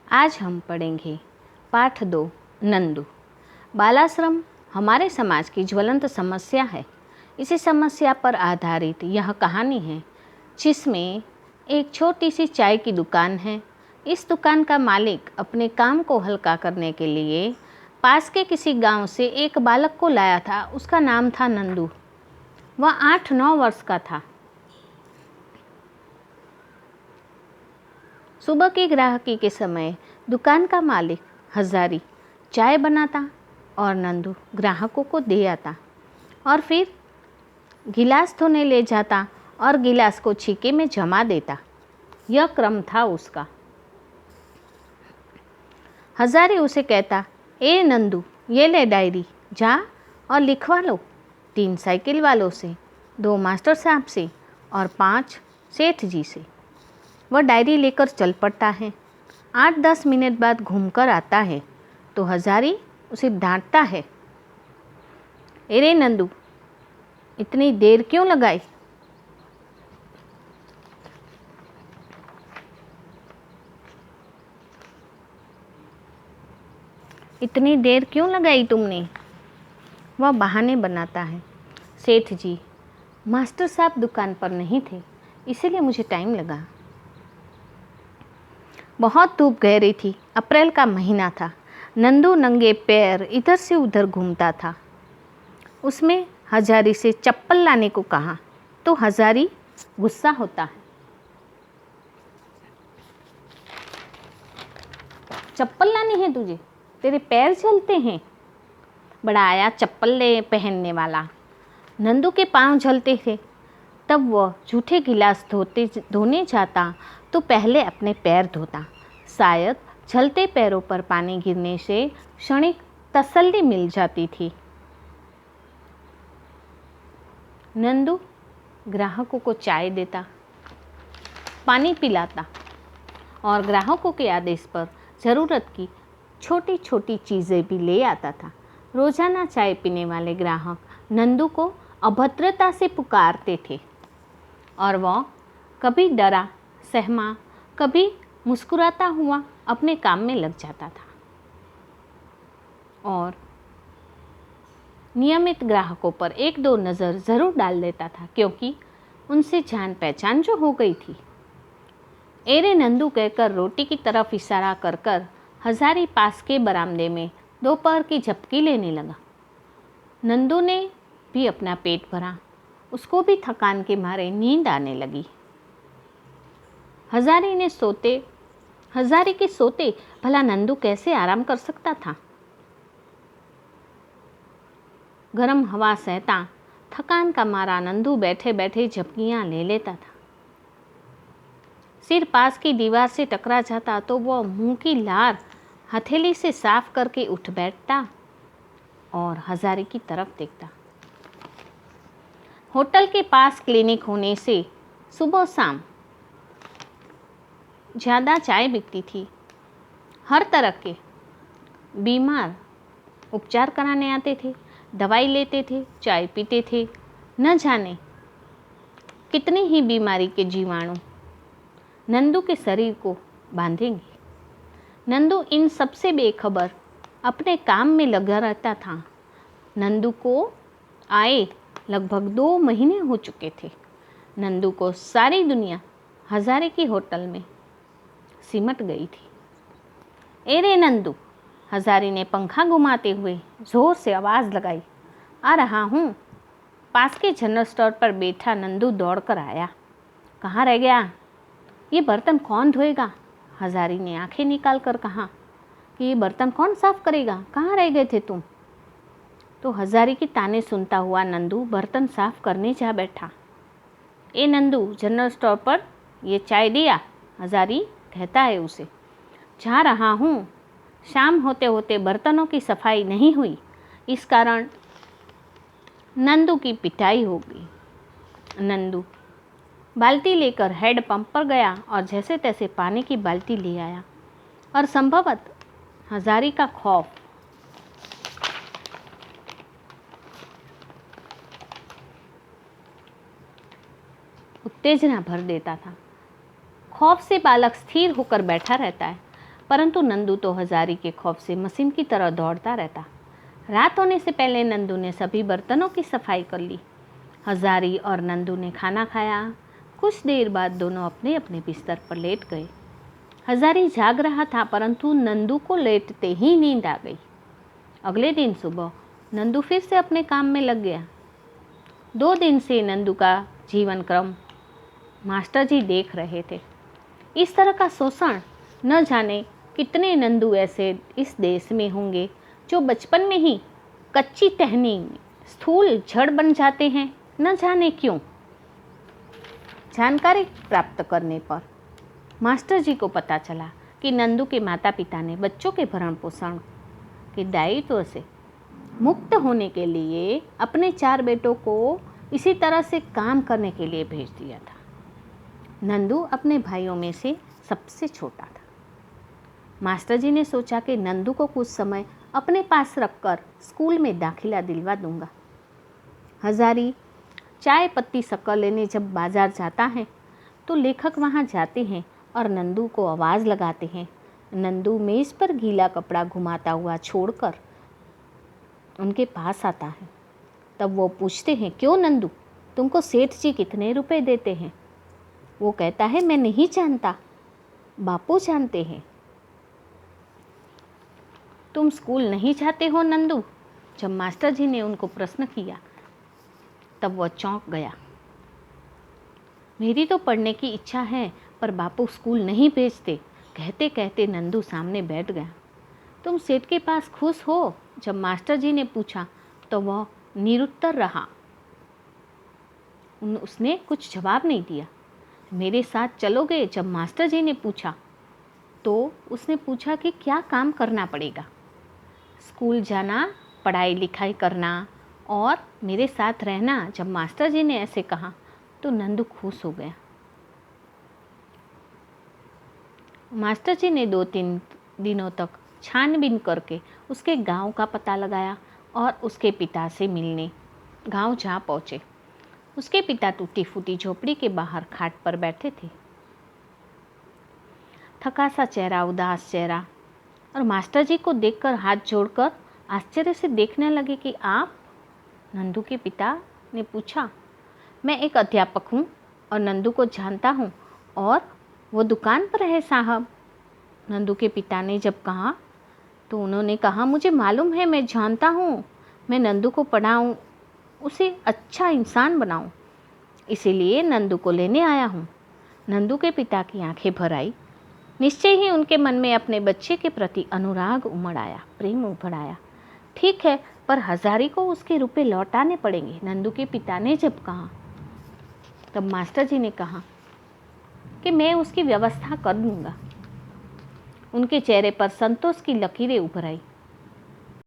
आज हम पढ़ेंगे पाठ 2 नंदू। बालाश्रम हमारे समाज की ज्वलंत समस्या है। इसी समस्या पर आधारित यह कहानी है जिसमें एक छोटी सी चाय की दुकान है। इस दुकान का मालिक अपने काम को हल्का करने के लिए पास के किसी गांव से एक बालक को लाया था। उसका नाम था नंदू। वह 8-9 वर्ष का था। सुबह की ग्राहकी के समय दुकान का मालिक हजारी चाय बनाता और नंदू ग्राहकों को दे आता और फिर गिलास धोने ले जाता और गिलास को छीके में जमा देता। यह क्रम था उसका। हजारी उसे कहता, ए नंदू, ये ले डायरी, जा और लिखवा लो 3 साइकिल वालों से, 2 मास्टर साहब से और 5 सेठ जी से। वह डायरी लेकर चल पड़ता है। 8-10 मिनट बाद घूमकर आता है तो हजारी उसे डांटता है, अरे नंदू, इतनी देर क्यों लगाई? इतनी देर क्यों लगाई तुमने? वह बहाने बनाता है, सेठ जी, मास्टर साहब दुकान पर नहीं थे, इसीलिए मुझे टाइम लगा। बहुत धूप गहरी थी। अप्रैल का महीना था। नंदू नंगे पैर इधर से उधर घूमता था। उसमें हजारी से चप्पल लाने को कहा तो हजारी गुस्सा होता है। चप्पल लानी है तुझे? तेरे पैर चलते हैं। बड़ा आया चप्पल ले पहनने वाला। नंदू के पांव जलते थे। तब वह जूठे गिलास धोने जाता तो पहले अपने पैर धोता। शायद जलते पैरों पर पानी गिरने से क्षणिक तसल्ली मिल जाती थी। नंदू ग्राहकों को चाय देता, पानी पिलाता और ग्राहकों के आदेश पर ज़रूरत की छोटी छोटी चीज़ें भी ले आता था। रोज़ाना चाय पीने वाले ग्राहक नंदू को अभद्रता से पुकारते थे और वह कभी डरा सहमा, कभी मुस्कुराता हुआ अपने काम में लग जाता था और नियमित ग्राहकों पर 1-2 नज़र ज़रूर डाल देता था, क्योंकि उनसे जान पहचान जो हो गई थी। एरे नंदू कहकर रोटी की तरफ इशारा कर कर हजारी पास के बरामदे में दोपहर की झपकी लेने लगा। नंदू ने भी अपना पेट भरा। उसको भी थकान के मारे नींद आने लगी। हजारी के सोते भला नंदू कैसे आराम कर सकता था? गर्म हवा सहता थकान का मारा नंदू बैठे बैठे झपकियां ले लेता था। सिर पास की दीवार से टकरा जाता तो वह मुंह की लार हथेली से साफ करके उठ बैठता और हजारी की तरफ देखता। होटल के पास क्लिनिक होने से सुबह शाम ज़्यादा चाय बिकती थी। हर तरह के बीमार उपचार कराने आते थे, दवाई लेते थे, चाय पीते थे। न जाने कितनी ही बीमारी के जीवाणु नंदू के शरीर को बांधेंगे। नंदू इन सबसे बेखबर अपने काम में लगा रहता था। नंदू को आए लगभग 2 महीने हो चुके थे। नंदू को सारी दुनिया हजारे की होटल में सिमट गई थी। एरे नंदू, हजारी ने पंखा घुमाते हुए जोर से आवाज़ लगाई, आ रहा हूँ। पास के जनरल स्टोर पर बैठा नंदू दौड़ कर आया। कहाँ रह गया? ये बर्तन कौन धोएगा? हजारी ने आंखें निकाल कर कहा कि ये बर्तन कौन साफ करेगा? कहाँ रह गए थे तुम? तो हजारी की ताने सुनता हुआ नंदू बर्तन साफ करने जा बैठा। ए नंदू, जनरल स्टोर पर ये चाय दिया? हजारी कहता है उसे। जा रहा हूँ। शाम होते होते बर्तनों की सफाई नहीं हुई, इस कारण नंदू की पिटाई हो गई। नंदू बाल्टी लेकर हेड पंप पर गया और जैसे तैसे पानी की बाल्टी ले आया और संभवतः हजारी का खौफ उत्तेजना भर देता था। खौफ से बालक स्थिर होकर बैठा रहता है। परंतु नंदू तो हजारी के खौफ से मशीन की तरह दौड़ता रहता। रात होने से पहले नंदू ने सभी बर्तनों की सफाई कर ली। हजारी और नंदू ने खाना खाया। कुछ देर बाद दोनों अपने अपने बिस्तर पर लेट गए। हजारी जाग रहा था, परंतु नंदू को लेटते ही नींद आ गई। अगले दिन सुबह नंदू फिर से अपने काम में लग गया। 2 दिन से नंदू का जीवन क्रम मास्टर जी देख रहे थे। इस तरह का शोषण न जाने कितने नंदू ऐसे इस देश में होंगे जो बचपन में ही कच्ची टहनी स्थूल जड़ बन जाते हैं, न जाने क्यों। जानकारी प्राप्त करने पर मास्टर जी को पता चला कि नंदू के माता पिता ने बच्चों के भरण पोषण के दायित्व से मुक्त होने के लिए अपने 4 बेटों को इसी तरह से काम करने के लिए भेज दिया था। नंदू अपने भाइयों में से सबसे छोटा था। मास्टर जी ने सोचा कि नंदू को कुछ समय अपने पास रखकर स्कूल में दाखिला दिलवा दूंगा। हजारी चाय पत्ती शक्कर लेने जब बाजार जाता है तो लेखक वहाँ जाते हैं और नंदू को आवाज़ लगाते हैं। नंदू मेज़ पर गीला कपड़ा घुमाता हुआ छोड़कर उनके पास आता है। तब वो पूछते हैं, क्यों नंदू, तुमको सेठ जी कितने रुपए देते हैं? वो कहता है, मैं नहीं जानता, बापू जानते हैं। तुम स्कूल नहीं जाते हो नंदू? जब मास्टर जी ने उनको प्रश्न किया तब वह चौंक गया। मेरी तो पढ़ने की इच्छा है, पर बापू स्कूल नहीं भेजते, कहते कहते नंदू सामने बैठ गया। तुम सेठ के पास खुश हो? जब मास्टर जी ने पूछा तो वह निरुत्तर रहा। उसने कुछ जवाब नहीं दिया। मेरे साथ चलोगे? जब मास्टर जी ने पूछा तो उसने पूछा कि क्या काम करना पड़ेगा? स्कूल जाना, पढ़ाई लिखाई करना और मेरे साथ रहना। जब मास्टर जी ने ऐसे कहा तो नंदू खुश हो गया। मास्टर जी ने 2-3 दिनों तक छानबीन करके उसके गांव का पता लगाया और उसके पिता से मिलने गांव जा पहुँचे। उसके पिता टूटी फूटी झोपड़ी के बाहर खाट पर बैठे थे, थका सा चेहरा, उदास चेहरा, और मास्टर जी को देखकर हाथ जोड़कर आश्चर्य से देखने लगे कि आप? नंदू के पिता ने पूछा। मैं एक अध्यापक हूँ और नंदू को जानता हूँ और वो दुकान पर है साहब। नंदू के पिता ने जब कहा तो उन्होंने कहा, मुझे मालूम है, मैं जानता हूँ, मैं नंदू को पढ़ाऊँ, उसे अच्छा इंसान बनाऊँ, इसीलिए नंदू को लेने आया हूँ। नंदू के पिता की आंखें भर आई। निश्चय ही उनके मन में अपने बच्चे के प्रति अनुराग उमड़ आया, प्रेम उभड़ आया। ठीक है, पर हजारी को उसके रुपए लौटाने पड़ेंगे, नंदू के पिता ने जब कहा। तब मास्टर जी ने कहा कि मैं उसकी व्यवस्था कर दूंगा। उनके चेहरे पर संतोष की लकीरें उभर आई।